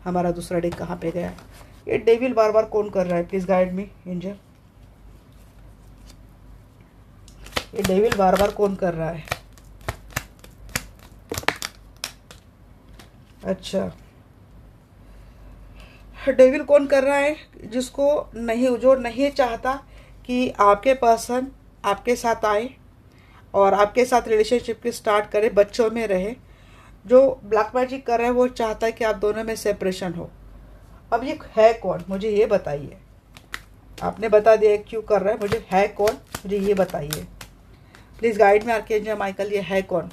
हमारा दूसरा डेक कहाँ पे गया है। ये डेविल बार बार कौन कर रहा है, प्लीज गाइड मी एंजल। ये डेविल बार बार कौन कर रहा है। अच्छा, डेविल कौन कर रहा है, जिसको नहीं, जो नहीं चाहता कि आपके पर्सन आपके साथ आए और आपके साथ रिलेशनशिप की स्टार्ट करे, बच्चों में रहे। जो ब्लैक मैजिक कर रहा है वो चाहता है कि आप दोनों में सेपरेशन हो। अब ये है कौन, मुझे ये बताइए। आपने बता दिया क्यों कर रहा है, मुझे है कौन, मुझे ये बताइए प्लीज गाइड में आर्कएंजल माइकल। ये है कौन,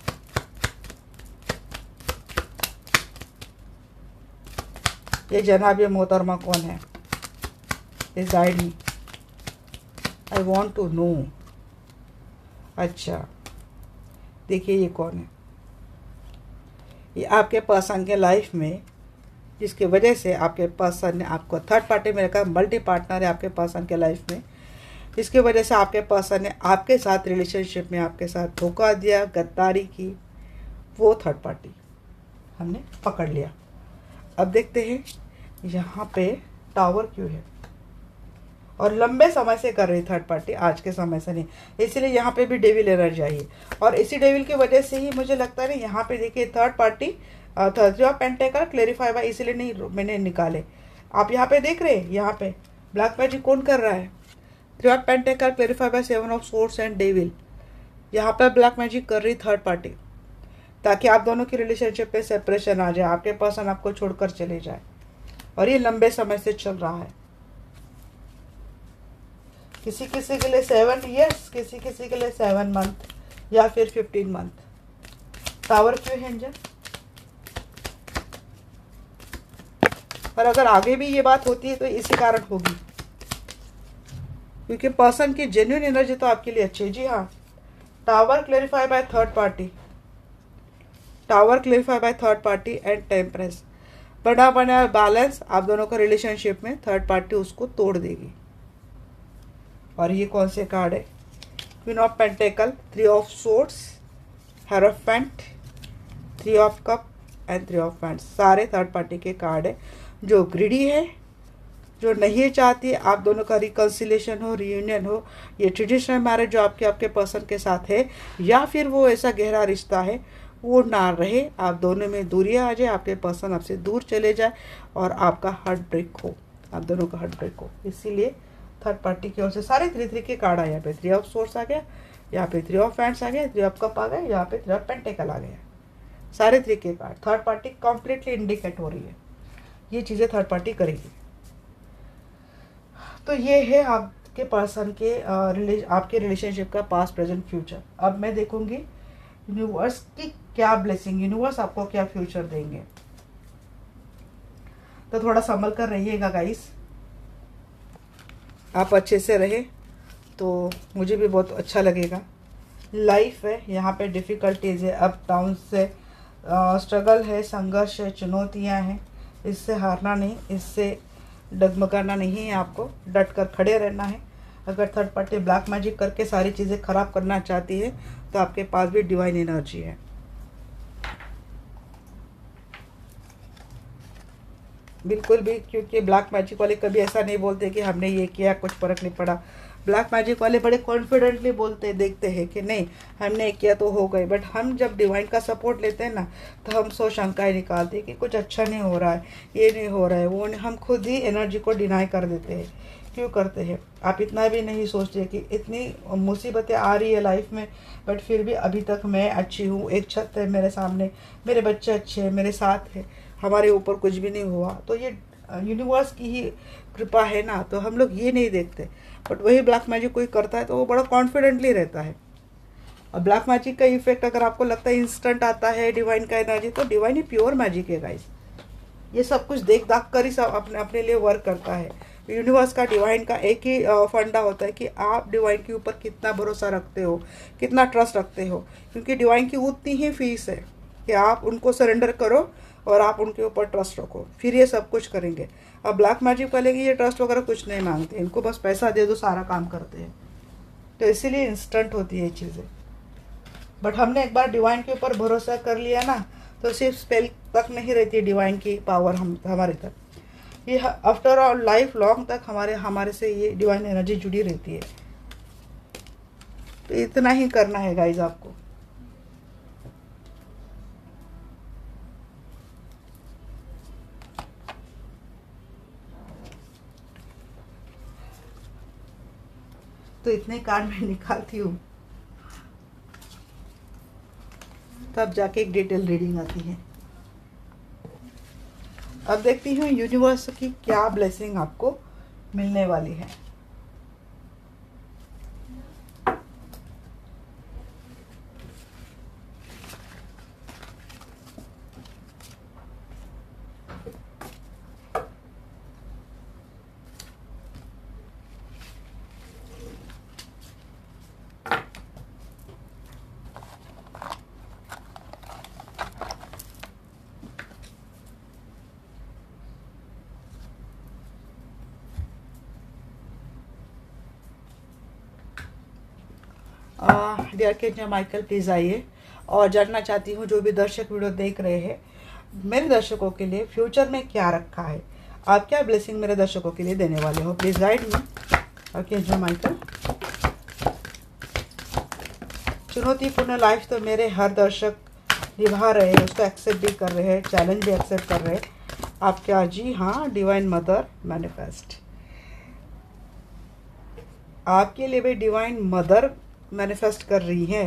ये जनाब ये मोहतरमा कौन है, please guide me, I want to know. अच्छा देखिए ये कौन है, ये आपके पर्सन के लाइफ में, जिसकी वजह से आपके पर्सन ने आपको थर्ड पार्टी में रखा, मल्टी पार्टनर है आपके पर्सन के लाइफ में, जिसकी वजह से आपके पर्सन ने आपके साथ रिलेशनशिप में आपके साथ धोखा दिया, गद्दारी की, वो थर्ड पार्टी हमने पकड़ लिया। अब देखते हैं यहाँ पे टावर क्यों है, और लंबे समय से कर रही थर्ड पार्टी, आज के समय से नहीं, इसलिए यहाँ पे भी डेविल एनर्जी आई है। और इसी डेविल की वजह से ही मुझे लगता है ना, यहाँ पे देखिए third party three of pentacle clarify by, इसलिए नहीं मैंने निकाले। आप यहाँ पे देख रहे हैं, यहाँ पे ब्लैक मैजिक कौन कर रहा है, three of pentacle clarify by 7 of swords and devil. यहाँ पे ब्लैक मैजिक कर रही थर्ड पार्टी, ताकि आप दोनों की रिलेशनशिप पे सेपरेशन आ जाए, आपके पर्सन आपको छोड़कर चले जाए, और ये लंबे समय से चल रहा है। किसी किसी के लिए 7 ईयर्स, किसी किसी के लिए 7 मंथ या फिर 15 मंथ। टावर क्यों है एंजल, पर अगर आगे भी ये बात होती है तो इसी कारण होगी, क्योंकि पर्सन की जेन्युइन एनर्जी तो आपके लिए अच्छी है। जी हाँ, tower clarify by third party, tower clarify by third party and temperance. बना बना बैलेंस आप दोनों का रिलेशनशिप में थर्ड पार्टी उसको तोड़ देगी। और ये कौन से कार्ड है, queen of pentacle, 3 of swords, hierophant, 3 of cup and 3 of friends. सारे थर्ड पार्टी के कार्ड है, जो ग्रीडी है, जो नहीं चाहती आप दोनों का रिकन्सिलेशन हो, रियूनियन हो, ये ट्रेडिशनल मैरिज जो आपके पर्सन के साथ है, या फिर वो ऐसा गहरा रिश्ता है वो ना रहे, आप दोनों में दूरियां आ जाए, आपके पर्सन आपसे दूर चले जाए और आपका हार्ट ब्रेक हो, आप दोनों का हार्ट ब्रेक हो। इसीलिए थर्ड पार्टी की ओर से सारे 3 के कार्ड आए। यहाँ पे 3 ऑफ सोर्स आ गया, यहाँ पे 3 ऑफ हैंड्स आ गया, 3 ऑफ कप आ गया, यहाँ पे 3 ऑफ पेंटिकल आ गया। सारे 3 के card third party completely indicate हो रही है, ये चीज़ें थर्ड पार्टी करेगी। तो ये है आपके पर्सन के आपके रिलेशनशिप का पास्ट प्रेजेंट फ्यूचर। अब मैं देखूंगी यूनिवर्स की क्या ब्लेसिंग, यूनिवर्स आपको क्या फ्यूचर देंगे। तो थोड़ा संभल कर रहिएगा गाइस, आप अच्छे से रहे तो मुझे भी बहुत अच्छा लगेगा। लाइफ है, यहाँ पे डिफ़िकल्टीज है, अप डाउन से स्ट्रगल है, संघर्ष है, चुनौतियाँ हैं। इससे हारना नहीं, इससे डगमगाना नहीं है, आपको डट कर खड़े रहना है। अगर थर्ड पार्टी ब्लैक मैजिक करके सारी चीज़ें खराब करना चाहती है तो आपके पास भी डिवाइन एनर्जी है। बिल्कुल भी, क्योंकि ब्लैक मैजिक वाले कभी ऐसा नहीं बोलते कि हमने ये किया कुछ फर्क नहीं पड़ा। ब्लैक मैजिक वाले बड़े कॉन्फिडेंटली बोलते देखते हैं कि नहीं हमने किया तो हो गए। बट हम जब डिवाइन का सपोर्ट लेते हैं ना, तो हम सो शंकाएं निकालते हैं कि कुछ अच्छा नहीं हो रहा है, ये नहीं हो रहा है, वो नहीं। हम खुद ही एनर्जी को डिनाई कर देते हैं। क्यों करते हैं? आप इतना भी नहीं सोचते कि इतनी मुसीबतें आ रही है लाइफ में, बट फिर भी अभी तक मैं अच्छी हूँ, एक छत है मेरे सामने, मेरे बच्चे अच्छे हैं, मेरे साथ है, हमारे ऊपर कुछ भी नहीं हुआ। तो ये यूनिवर्स की ही कृपा है ना, तो हम लोग ये नहीं देखते। बट वही ब्लैक मैजिक कोई करता है तो वो बड़ा कॉन्फिडेंटली रहता है। और ब्लैक मैजिक का इफेक्ट अगर आपको लगता है इंस्टेंट आता है डिवाइन का एनर्जी, तो डिवाइन ही प्योर मैजिक है गाइस। ये सब कुछ देख दाख कर ही सब अपने अपने लिए वर्क करता है। यूनिवर्स का डिवाइन का एक ही फंडा होता है कि आप डिवाइन के ऊपर कितना भरोसा रखते हो, कितना ट्रस्ट रखते हो। क्योंकि डिवाइन की उतनी ही फीस है कि आप उनको सरेंडर करो और आप उनके ऊपर ट्रस्ट रखो, फिर ये सब कुछ करेंगे। अब ब्लैक मैजिक वाले की ये ट्रस्ट वगैरह कुछ नहीं मांगते, इनको बस पैसा दे दो सारा काम करते हैं। तो इसीलिए इंस्टेंट होती है चीज़ें। बट हमने एक बार डिवाइन के ऊपर भरोसा कर लिया ना, तो सिर्फ स्पेल तक नहीं रहती डिवाइन की पावर हमारे तक, ये आफ्टर ऑल लाइफ लॉन्ग तक हमारे से ये डिवाइन एनर्जी जुड़ी रहती है। तो इतना ही करना है गाइज आपको। तो इतने कार्ड में निकालती हूँ तब जाके एक डिटेल रीडिंग आती है। अब देखती हूँ यूनिवर्स की क्या ब्लेसिंग आपको मिलने वाली है। डियर आर्कएंजल माइकल प्लीज़ आइए। और जानना चाहती हूँ जो भी दर्शक वीडियो देख रहे हैं, मेरे दर्शकों के लिए फ्यूचर में क्या रखा है, आप क्या ब्लेसिंग मेरे दर्शकों के लिए देने वाले हो। Please guide me archangel Michael. चुनौतीपूर्ण लाइफ तो मेरे हर दर्शक निभा रहे हैं, उसको एक्सेप्ट भी कर रहे हैं, चैलेंज भी एक्सेप्ट कर रहे हैं। आप क्या? जी हाँ, डिवाइन मदर मैनिफेस्ट आपके लिए भी डिवाइन मदर मैनिफेस्ट कर रही है।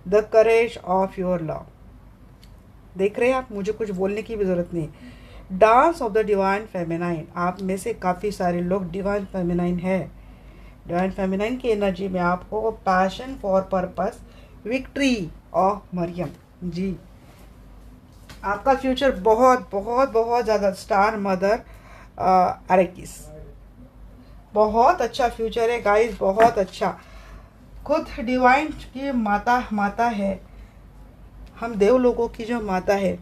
The courage of your love. देख रहे हैं आप, मुझे कुछ बोलने की भी जरूरत नहीं। Dance of the divine feminine. आप में से काफ़ी सारे लोग डिवाइन फेमिनाइन है। डिवाइन फेमिनाइन की एनर्जी में आपको passion for purpose, victory of Mariam. जी, आपका फ्यूचर बहुत बहुत बहुत ज़्यादा स्टार मदर अरेकिस, बहुत अच्छा फ्यूचर है गाइस, बहुत अच्छा। खुद डिवाइन की माता है, हम देव लोगों की जो माता है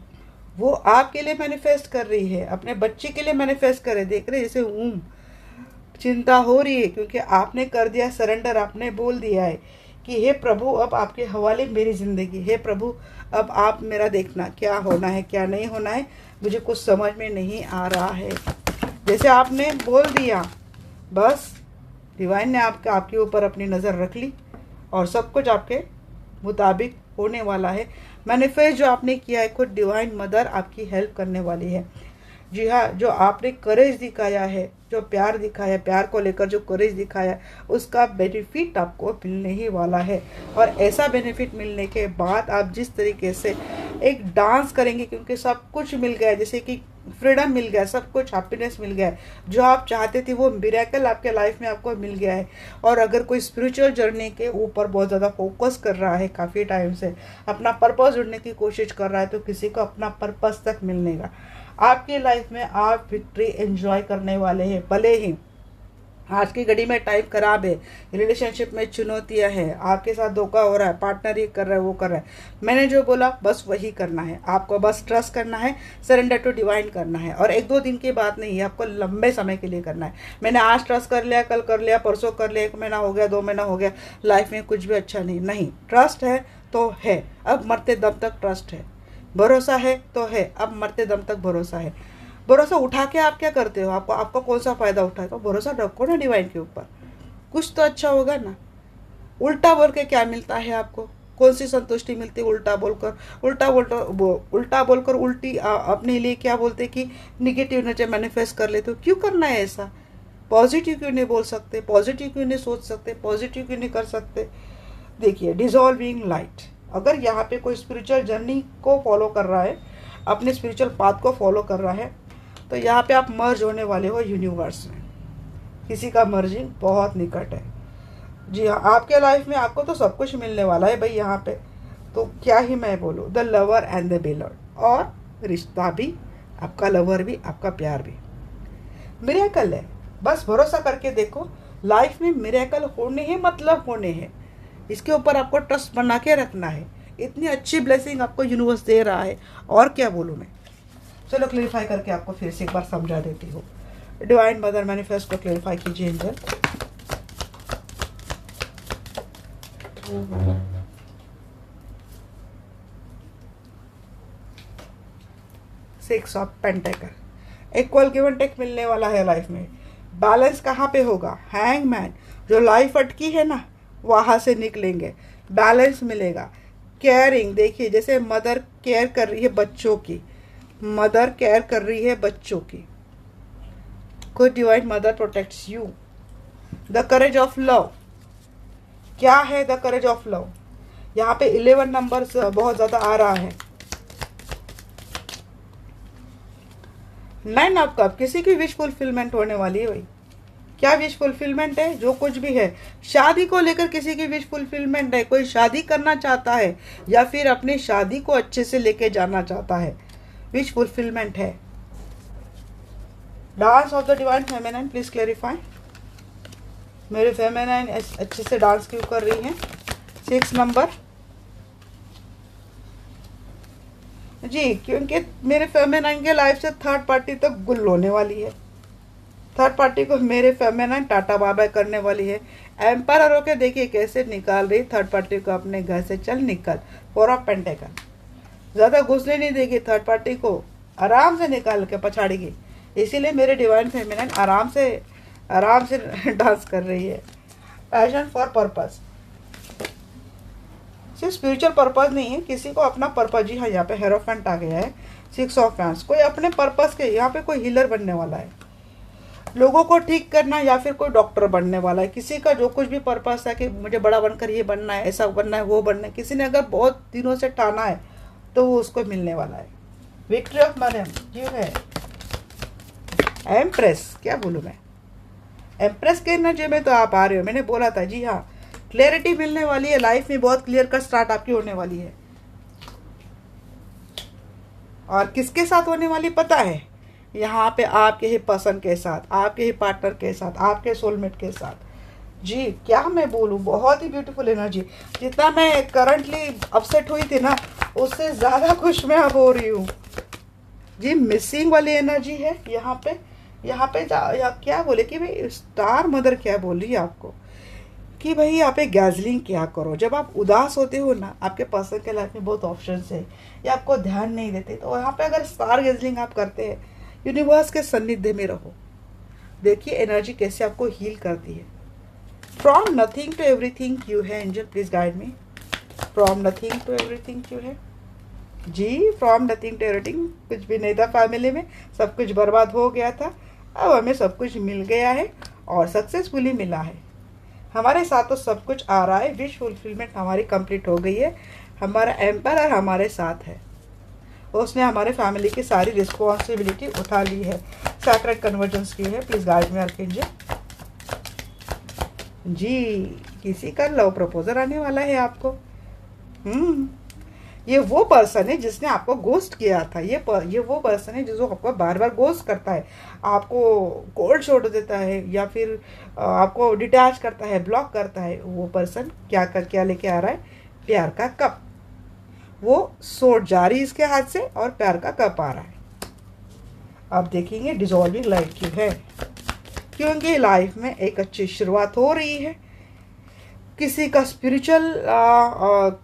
वो आपके लिए मैनिफेस्ट कर रही है, अपने बच्चे के लिए मैनिफेस्ट कर रहे। देख रहे जैसे चिंता हो रही है क्योंकि आपने कर दिया सरेंडर, आपने बोल दिया है कि हे प्रभु अब आपके हवाले मेरी ज़िंदगी, हे प्रभु अब आप मेरा देखना क्या होना है क्या नहीं होना है, मुझे कुछ समझ में नहीं आ रहा है। जैसे आपने बोल दिया, बस डिवाइन ने आपके ऊपर अपनी नज़र रख ली और सब कुछ आपके मुताबिक होने वाला है। मैनिफेस्ट जो आपने किया है, खुद डिवाइन मदर आपकी हेल्प करने वाली है। जी हाँ, जो आपने करेज दिखाया है, जो प्यार दिखाया है, प्यार को लेकर जो करेज दिखाया है, उसका बेनिफिट आपको मिलने ही वाला है। और ऐसा बेनिफिट मिलने के बाद आप जिस तरीके से एक डांस करेंगे, क्योंकि सब कुछ मिल गया है, जैसे कि फ्रीडम मिल गया, सब कुछ हैप्पीनेस मिल गया है, जो आप चाहते थे वो मिरेकल आपके लाइफ में आपको मिल गया है। और अगर कोई स्पिरिचुअल जर्नी के ऊपर बहुत ज़्यादा फोकस कर रहा है, काफ़ी टाइम से अपना पर्पस ढूंढने की कोशिश कर रहा है, तो किसी को अपना पर्पस तक मिलने का आपकी लाइफ में आप विक्ट्री एंजॉय करने वाले हैं। भले ही आज की घड़ी में टाइम खराब है, रिलेशनशिप में चुनौतियां हैं, आपके साथ धोखा हो रहा है, पार्टनर ये कर रहा है, वो कर रहा है, मैंने जो बोला बस वही करना है आपको। बस ट्रस्ट करना है, सरेंडर टू डिवाइन करना है। और एक दो दिन की बात नहीं है, आपको लंबे समय के लिए करना है। मैंने आज ट्रस्ट कर लिया, कल कर लिया, परसों कर लिया, 1 महीना हो गया, 2 महीना हो गया, लाइफ में कुछ भी अच्छा नहीं। ट्रस्ट है तो है, अब मरते दम तक ट्रस्ट है। भरोसा है तो है, अब मरते दम तक भरोसा है। भरोसा उठा के आप क्या करते हो, आपका कौन सा फायदा उठाए? तो भरोसा रखो ना डिवाइन के ऊपर, कुछ तो अच्छा होगा ना। उल्टा बोल के क्या मिलता है आपको? कौन सी संतुष्टि मिलती है उल्टा बोलकर उल्टी अपने लिए क्या बोलते कि निगेटिव एनर्जी मैनिफेस्ट कर लेते हो। क्यों करना है ऐसा? पॉजिटिव क्यों नहीं बोल सकते? पॉजिटिव क्यों नहीं सोच सकते? पॉजिटिव क्यों नहीं कर सकते? देखिए, डिजॉल्विंग लाइट, अगर यहाँ पे कोई स्पिरिचुअल जर्नी को फॉलो कर रहा है, अपने स्पिरिचुअल पाथ को फॉलो कर रहा है, तो यहाँ पे आप मर्ज होने वाले हो यूनिवर्स में। किसी का मर्जिंग बहुत निकट है। जी हाँ, आपके लाइफ में आपको तो सब कुछ मिलने वाला है भाई यहाँ पे, तो क्या ही मैं बोलूँ। द लवर एंड द बेलर्ड, और रिश्ता भी, आपका लवर भी, आपका प्यार भी मिरेकल है। बस भरोसा करके देखो, लाइफ में मिरेकल होने हैं, मतलब होने हैं। इसके ऊपर आपको ट्रस्ट बना के रखना है। इतनी अच्छी ब्लेसिंग आपको यूनिवर्स दे रहा है, और क्या बोलूँ मैं। चलो क्लेरिफाई करके आपको फिर से एक बार समझा देती हूँ। डिवाइन मदर मैनिफेस्ट को क्लेरिफाई कीजिए angel. Six of pentacle, equal give and take मिलने वाला है लाइफ में। बैलेंस कहाँ पे होगा? हैंगमैन, जो लाइफ अटकी है ना, वहाँ से निकलेंगे, बैलेंस मिलेगा। केयरिंग, देखिए जैसे मदर केयर कर रही है बच्चों की, मदर केयर कर रही है बच्चों की। Good divine mother protects you. The courage of love, क्या है द करेज ऑफ लव? यहाँ पे 11 नंबर बहुत ज्यादा आ रहा है। 9 ऑफ कप, किसी की विश फुलफिलमेंट होने वाली है भाई। क्या विश फुलफिलमेंट है? जो कुछ भी है, शादी को लेकर किसी की विश फुलफिलमेंट है। कोई शादी करना चाहता है या फिर अपनी शादी को अच्छे से लेके जाना चाहता है, विश फुलफिलमेंट है। Dance of the divine feminine, please clarify. मेरे फेमिनाइन अच्छे से डांस क्यों कर रही है? 6 नंबर जी, क्योंकि मेरे फेमिनाइन के लाइफ से थर्ड पार्टी तक गुल होने वाली है। थर्ड पार्टी को मेरे फेमिनाइन टाटा बाय बाय करने वाली है। एम्पायर होके देखिए कैसे निकाल रही थर्ड पार्टी को अपने घर से, चल निकल। 4 ऑफ पेंटेकल, ज़्यादा घुसने नहीं देगी थर्ड पार्टी को, आराम से निकाल के पछाड़ेगी। इसीलिए मेरे डिवाइन फेमिनाइन आराम से डांस कर रही है। पैशन फॉर पर्पस, सिर्फ स्पिरिचुअल पर्पस नहीं है, किसी को अपना पर्पस। जी हाँ, यहाँ पे हेरोफेंट आ गया है। 6 ऑफ फैंस, कोई अपने पर्पस के, यहाँ पे कोई हीलर बनने वाला है, लोगों को ठीक करना, या फिर कोई डॉक्टर बनने वाला है। किसी का जो कुछ भी पर्पस है कि मुझे बड़ा बनकर ये बनना है, ऐसा बनना है, वो बनना है, किसी ने अगर बहुत दिनों से ठाना है तो वो उसको मिलने वाला है। विक्ट्री ऑफ मैडम क्यों है? एम्प्रेस, क्या बोलूँ मैं, एम्प्रेस के एनर्जी में तो आप आ रहे हो, मैंने बोला था। जी हाँ, क्लियरिटी मिलने वाली है लाइफ में, बहुत क्लियर का स्टार्ट आपकी होने वाली है। और किसके साथ होने वाली पता है? यहाँ पे आपके ही पर्सन के साथ, आपके ही पार्टनर के साथ, आपके सोलमेट के साथ। जी क्या मैं बोलूँ, बहुत ही ब्यूटीफुल एनर्जी। जितना मैं करंटली अपसेट हुई थी ना, उससे ज़्यादा खुश मैं अब हो रही हूँ जी। मिसिंग वाली एनर्जी है यहाँ पे। क्या बोले कि भाई स्टार मदर क्या बोल रही है आपको कि भाई यहाँ पे गैजलिंग क्या करो। जब आप उदास होते हो ना, आपके पर्सन के लाइफ में बहुत ऑप्शंस है, या आपको ध्यान नहीं देते, तो यहाँ पे अगर स्टार गैजलिंग आप करते हैं, यूनिवर्स के सानिध्य में रहो। देखिए एनर्जी कैसे आपको हील करती है। फ्रॉम नथिंग टू एवरीथिंग क्यों है angel, please guide me. From nothing to everything क्यों है? जी, फ्रॉम नथिंग टू एवरीथिंग, कुछ भी नहीं था फैमिली में, सब कुछ बर्बाद हो गया था, अब हमें सब कुछ मिल गया है और सक्सेसफुली मिला है। हमारे साथ तो सब कुछ आ रहा है, विश फुलफिलमेंट हमारी कंप्लीट हो गई है, हमारा एम्पायर हमारे साथ है, उसने हमारे फैमिली की सारी रिस्पॉन्सिबिलिटी उठा ली है, सैक्रेड कन्वर्जेंस की है। प्लीज़ गाइड में आर्कएंजल जी, किसी का लव प्रपोजल आने वाला है आपको। ये वो पर्सन है जिसने आपको गोस्ट किया था, ये वो पर्सन है जो आपको बार बार गोस्ट करता है, आपको कोल्ड छोड़ देता है या फिर आपको डिटैच करता है, ब्लॉक करता है। वो पर्सन क्या लेके आ रहा है? प्यार का कप। वो सोट जारी इसके हाथ से और प्यार का कप आ रहा है। आप देखेंगे डिजॉल्विंग लाइफ की है, क्योंकि लाइफ में एक अच्छी शुरुआत हो रही है। किसी का स्पिरिचुअल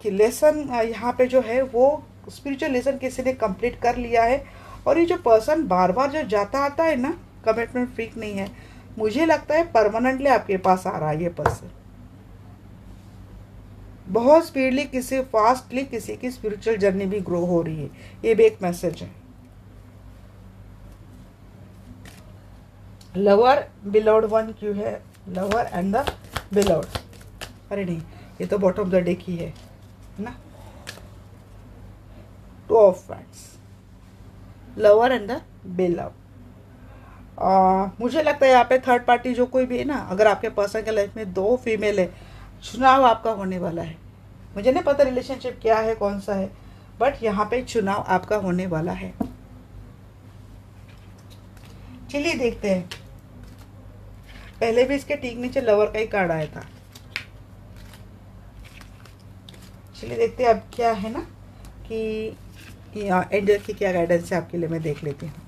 लेसन यहाँ पे जो है वो स्पिरिचुअल लेसन किसी ने कंप्लीट कर लिया है। और ये जो पर्सन बार बार जो जाता आता है ना, कमिटमेंट फ्रीक नहीं है, मुझे लगता है परमानेंटली आपके पास आ रहा है ये पर्सन। बहुत स्पीडली किसी फास्टली किसी की स्पिरिचुअल जर्नी भी ग्रो हो रही है, ये भी एक मैसेज है। लवर बिलोव्ड वन क्यों है? लवर एंड द बिलोव्ड, अरे नहीं, ये तो बॉटम ऑफ द डेक ही है ना। Two of wands, lover and the beloved. मुझे लगता है यहाँ पे थर्ड पार्टी जो कोई भी है ना, अगर आपके पर्सन के लाइफ में 2 फीमेल है, चुनाव आपका होने वाला है। मुझे नहीं पता रिलेशनशिप क्या है, कौन सा है, बट यहाँ पे चुनाव आपका होने वाला है। चलिए देखते हैं। पहले भी इसके ठीक नीचे लवर का ही कार्ड आया था। चलिए देखते हैं अब क्या है ना कि एंजल की क्या गाइडेंस है आपके लिए, मैं देख लेती हूँ।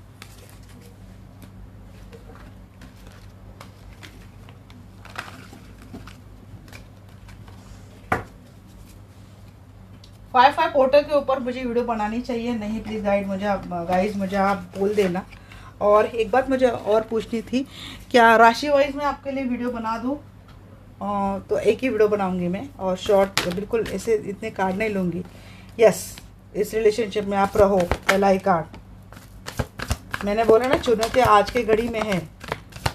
फाइव पोर्टल के ऊपर मुझे वीडियो बनानी चाहिए नहीं, प्लीज़ गाइस मुझे आप बोल देना। और एक बात मुझे और पूछनी थी, क्या राशि वाइज मैं आपके लिए वीडियो बना दूँ? तो एक ही वीडियो बनाऊंगी मैं, और शॉर्ट बिल्कुल ऐसे इतने कार्ड नहीं लूँगी। यस, इस रिलेशनशिप में आप रहो, पहला ही कार्ड मैंने बोला ना, चुनौती आज के घड़ी में है,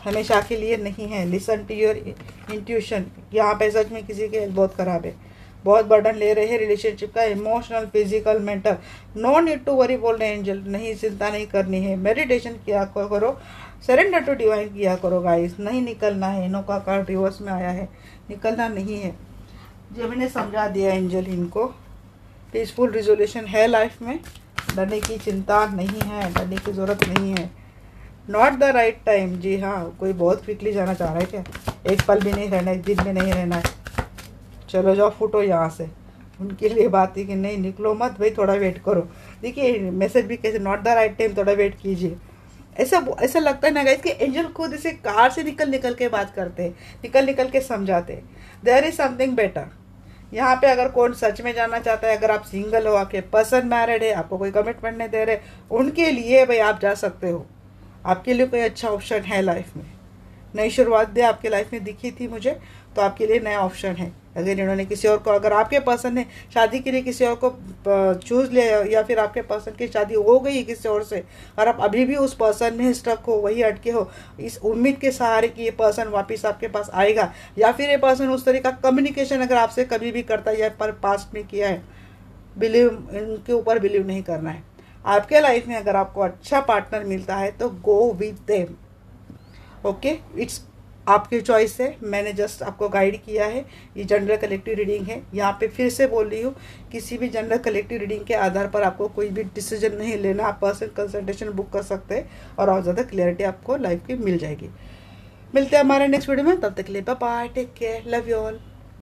हमेशा के लिए नहीं है। Listen to your intuition. यहाँ पे सच में किसी की हेल्थ बहुत ख़राब है, बहुत बर्डन ले रहे हैं रिलेशनशिप का, emotional, physical, mental. No need to worry बोल रहे हैं एंजल, नहीं चिंता नहीं करनी है, मेडिटेशन किया करो, सरेंडर टू डिवाइन किया करो गाइस। नहीं निकलना है, नो का कार्ड रिवर्स में आया है, निकलना नहीं है। जब मैंने समझा दिया एंजल इनको, पीसफुल रिजोल्यूशन है लाइफ में, डरने की चिंता नहीं है, डरने की ज़रूरत नहीं है। नॉट द राइट टाइम, जी हाँ, कोई बहुत क्विकली जाना चाह रहा है क्या? एक पल भी नहीं रहना, एक दिन भी नहीं रहना है, चलो जाओ फूटो यहाँ से। उनके लिए बात है कि नहीं निकलो मत भाई, थोड़ा वेट करो। देखिए मैसेज भी कैसे, नॉट द राइट टाइम, थोड़ा वेट कीजिए। ऐसा लगता है ना गाइस कि एंजल खुद इसे कार से निकल के बात करते हैं, निकल के समझाते हैं। देयर इज समथिंग बेटर यहाँ पे। अगर कौन सच में जाना चाहता है, अगर आप सिंगल हो, आपके पर्सन मैरिड है, आपको कोई कमिटमेंट नहीं दे रहे, उनके लिए भाई आप जा सकते हो। आपके लिए कोई अच्छा ऑप्शन है लाइफ में, नई शुरुआत दे आपके लाइफ में दिखी थी मुझे, तो आपके लिए नया ऑप्शन है। अगर इन्होंने किसी और को, अगर आपके पर्सन ने शादी के लिए किसी और को चूज लिया, या फिर आपके पर्सन की शादी हो गई किसी और से, और आप अभी भी उस पर्सन में स्टक हो, वही अटके हो, इस उम्मीद के सहारे कि ये पर्सन वापस आपके पास आएगा, या फिर ये पर्सन उस तरह का कम्युनिकेशन अगर आपसे कभी भी करता है या पर पास्ट में किया है, बिलीव इनके ऊपर बिलीव नहीं करना है। आपके लाइफ में अगर आपको अच्छा पार्टनर मिलता है तो go with them, okay, it's आपकी चॉइस है। मैंने जस्ट आपको गाइड किया है, ये जनरल कलेक्टिव रीडिंग है। यहाँ पे फिर से बोल रही हूँ, किसी भी जनरल कलेक्टिव रीडिंग के आधार पर आपको कोई भी डिसीजन नहीं लेना। आप पर्सनल कंसल्टेशन बुक कर सकते हैं और और ज़्यादा क्लियरिटी आपको लाइफ की मिल जाएगी। मिलते हैं हमारे नेक्स्ट वीडियो में, तब तक के लिए bye bye, take care, love you all.